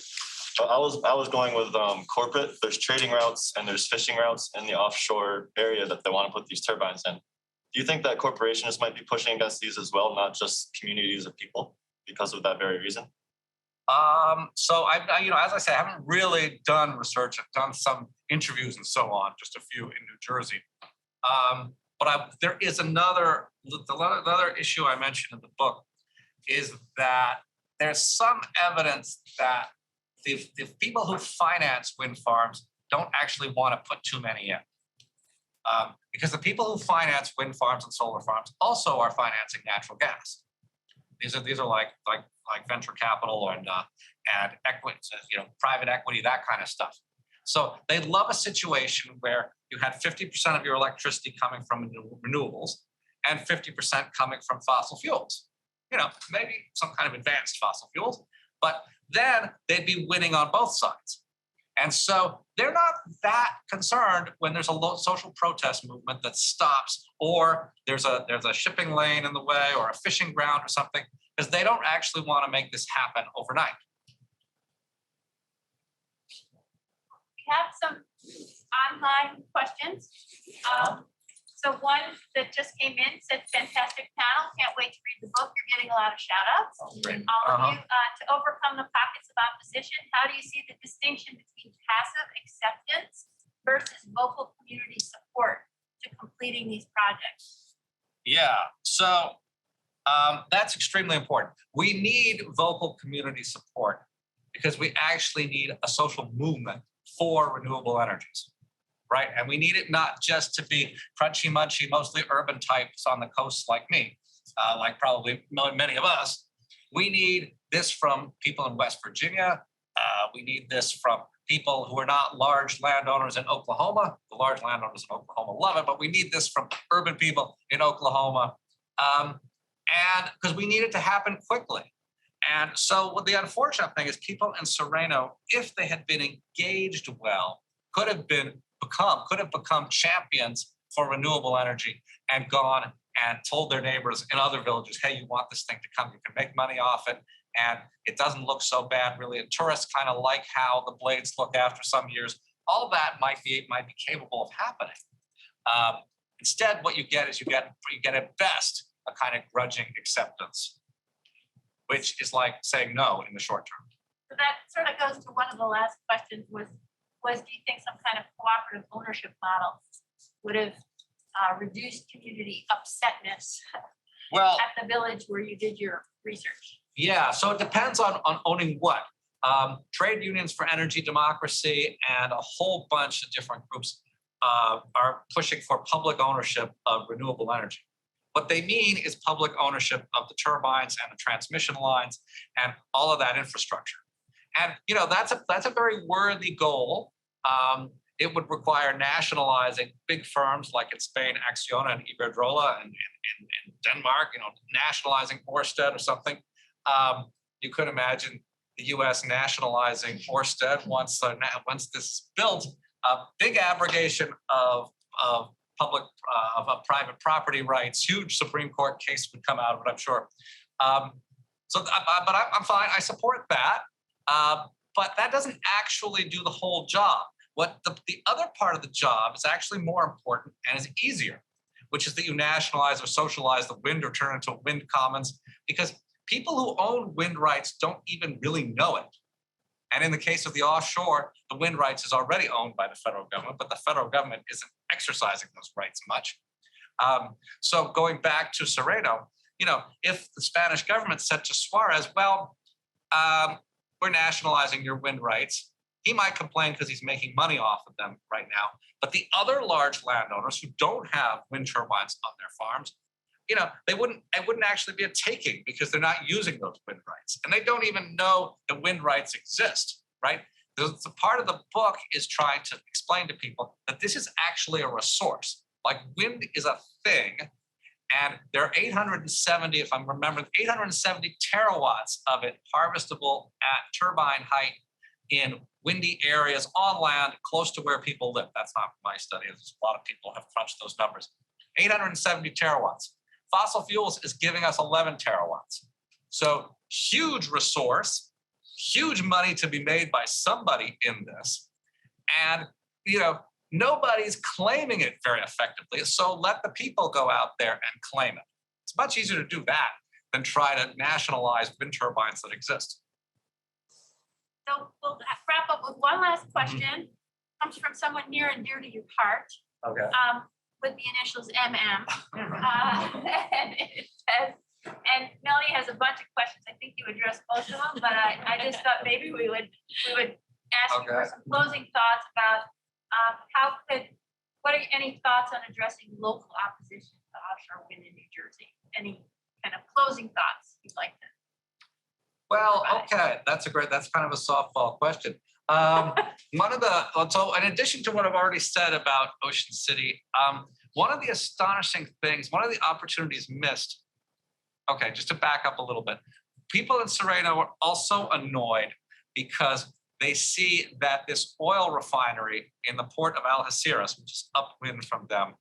But I was going with corporate. There's trading routes and there's fishing routes in the offshore area that they want to put these turbines in. Do you think that corporations might be pushing against these as well, not just communities of people, because of that very reason? So as I say, I haven't really done research. I've done some interviews and so on, just a few in New Jersey. But there is another issue I mentioned in the book is that there's some evidence that the people who finance wind farms don't actually want to put too many in. Because the people who finance wind farms and solar farms also are financing natural gas. These are like venture capital and equity, private equity, that kind of stuff. So they love a situation where you had 50% of your electricity coming from renewables and 50% coming from fossil fuels. Maybe some kind of advanced fossil fuels, but then they'd be winning on both sides. And so they're not that concerned when there's a social protest movement that stops, or there's a shipping lane in the way, or a fishing ground or something, because they don't actually want to make this happen overnight. We have some online questions. So one that just came in said, fantastic panel, can't wait to read the book. You're getting a lot of shout outs. All of you, to overcome the pockets of opposition, how do you see the distinction between passive acceptance versus vocal community support to completing these projects? Yeah, so that's extremely important. We need vocal community support because we actually need a social movement for renewable energies. Right? And we need it not just to be crunchy munchy, mostly urban types on the coast like me, like probably many of us. We need this from people in West Virginia. We need this from people who are not large landowners in Oklahoma. The large landowners in Oklahoma love it, but we need this from urban people in Oklahoma. And because we need it to happen quickly. And so what the unfortunate thing is people in Sereno, if they had been engaged well, could have become champions for renewable energy and gone and told their neighbors in other villages, hey, you want this thing to come, you can make money off it, and it doesn't look so bad really. And tourists kind of like how the blades look after some years. All that might be capable of happening. Instead, what you get is you get at best a kind of grudging acceptance, which is like saying no in the short term. So that sort of goes to one of the last questions was do you think some kind of cooperative ownership model would have reduced community upsetness at the village where you did your research? Yeah, so it depends on owning what. Trade unions for energy democracy and a whole bunch of different groups are pushing for public ownership of renewable energy. What they mean is public ownership of the turbines and the transmission lines and all of that infrastructure. And that's a very worthy goal. It would require nationalizing big firms like in Spain, Acciona and Iberdrola, and in Denmark, nationalizing Ørsted or something. You could imagine the U.S. nationalizing Ørsted once this is built. A big abrogation of private property rights. Huge Supreme Court case would come out of it, I'm sure. But I'm fine. I support that. But that doesn't actually do the whole job. What the other part of the job is actually more important and is easier, which is that you nationalize or socialize the wind or turn it into wind commons, because people who own wind rights don't even really know it. And in the case of the offshore, the wind rights is already owned by the federal government, but the federal government isn't exercising those rights much. So going back to Sereno, if the Spanish government said to Suarez, well, we're nationalizing your wind rights, he might complain because he's making money off of them right now. But the other large landowners who don't have wind turbines on their farms, it wouldn't actually be a taking because they're not using those wind rights. And they don't even know that wind rights exist, right? The part of the book is trying to explain to people that this is actually a resource. Like wind is a thing. And there are 870, if I'm remembering, 870 terawatts of it harvestable at turbine height in windy areas on land close to where people live. That's not my study. There's a lot of people have crunched those numbers. 870 terawatts. Fossil fuels is giving us 11 terawatts. So huge resource, huge money to be made by somebody in this. And, nobody's claiming it very effectively. So let the people go out there and claim it. It's much easier to do that than try to nationalize wind turbines that exist. So we'll wrap up with one last question. Comes from someone near and dear to your heart, Okay. with the initials MM. And it says, and Melanie has a bunch of questions. I think you addressed most of them, but I just thought maybe we would ask you for some closing thoughts about what are any thoughts on addressing local opposition to offshore wind in New Jersey? Any kind of closing thoughts you'd like to? Well, okay, that's kind of a softball question. So in addition to what I've already said about Ocean City, one of the astonishing things, one of the opportunities missed, okay, just to back up a little bit, people in Serena were also annoyed because they see that this oil refinery in the port of Algeciras, which is upwind from them,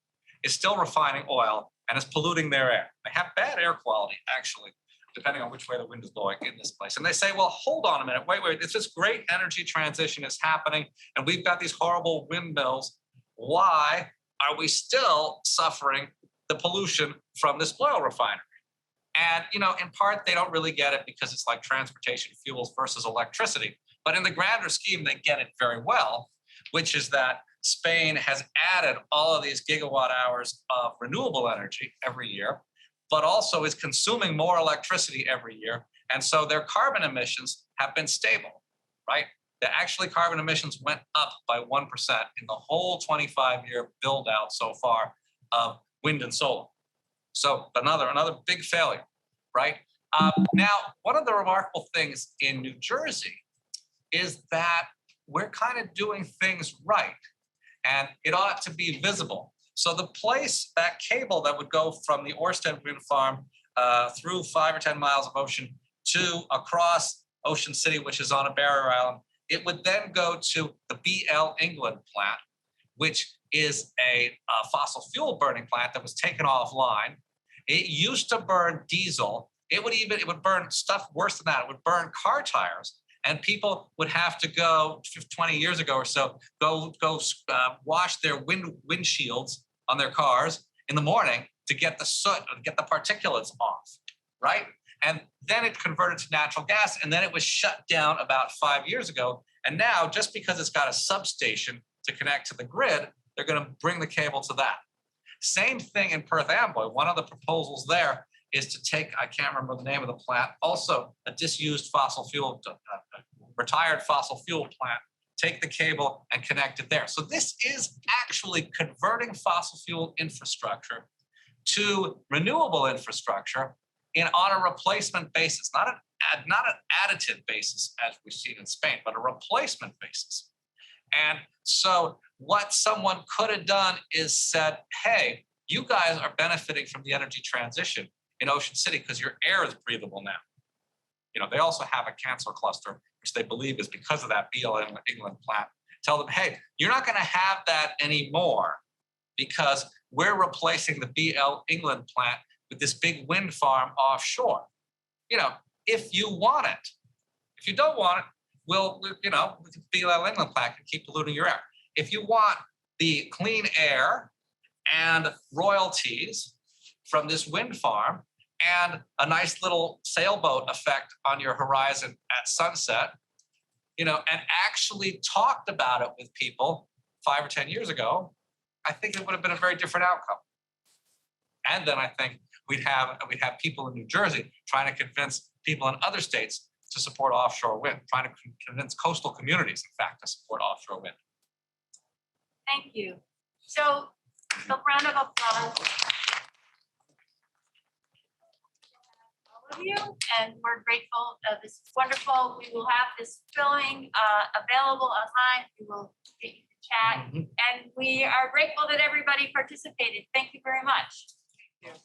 is still refining oil and is polluting their air. They have bad air quality, actually, depending on which way the wind is blowing in this place. And they say, well, hold on a minute, wait, it's this great energy transition is happening, and we've got these horrible windmills. Why are we still suffering the pollution from this oil refinery? And, in part, they don't really get it because it's like transportation fuels versus electricity. But in the grander scheme, they get it very well, which is that Spain has added all of these gigawatt hours of renewable energy every year, but also is consuming more electricity every year. And so their carbon emissions have been stable, right? Actually, carbon emissions went up by 1% in the whole 25-year build out so far of wind and solar. So another big failure, right? Now, one of the remarkable things in New Jersey is that we're kind of doing things right, and it ought to be visible. So the place, that cable that would go from the Ørsted wind farm through 5 or 10 miles of ocean to across Ocean City, which is on a barrier island, it would then go to the BL England plant, which is a fossil fuel burning plant that was taken offline. It used to burn diesel. It would burn stuff worse than that. It would burn car tires. And people would have to go 20 years ago or so, go wash their windshields on their cars in the morning to get the soot or to get the particulates off, right? And then it converted to natural gas, and then it was shut down about 5 years ago. And now, just because it's got a substation to connect to the grid, they're going to bring the cable to that. Same thing in Perth Amboy. One of the proposals there is to take, I can't remember the name of the plant, also a disused fossil fuel, retired fossil fuel plant, take the cable and connect it there. So this is actually converting fossil fuel infrastructure to renewable infrastructure on a replacement basis, not an additive basis as we've seen in Spain, but a replacement basis. And so what someone could have done is said, hey, you guys are benefiting from the energy transition in Ocean City because your air is breathable now. They also have a cancer cluster, which they believe is because of that BL England plant. Tell them, hey, you're not going to have that anymore because we're replacing the BL England plant with this big wind farm offshore. If you want it. If you don't want it, the BL England plant can keep polluting your air. If you want the clean air and royalties from this wind farm and a nice little sailboat effect on your horizon at sunset, and actually talked about it with people 5 or 10 years ago, I think it would have been a very different outcome. And then I think we'd have people in New Jersey trying to convince people in other states to support offshore wind, trying to convince coastal communities, in fact, to support offshore wind. Thank you. So a round of applause. All of you, and we're grateful. This is wonderful. We will have this filming available online. We will get you to chat, and we are grateful that everybody participated. Thank you very much. Thank you.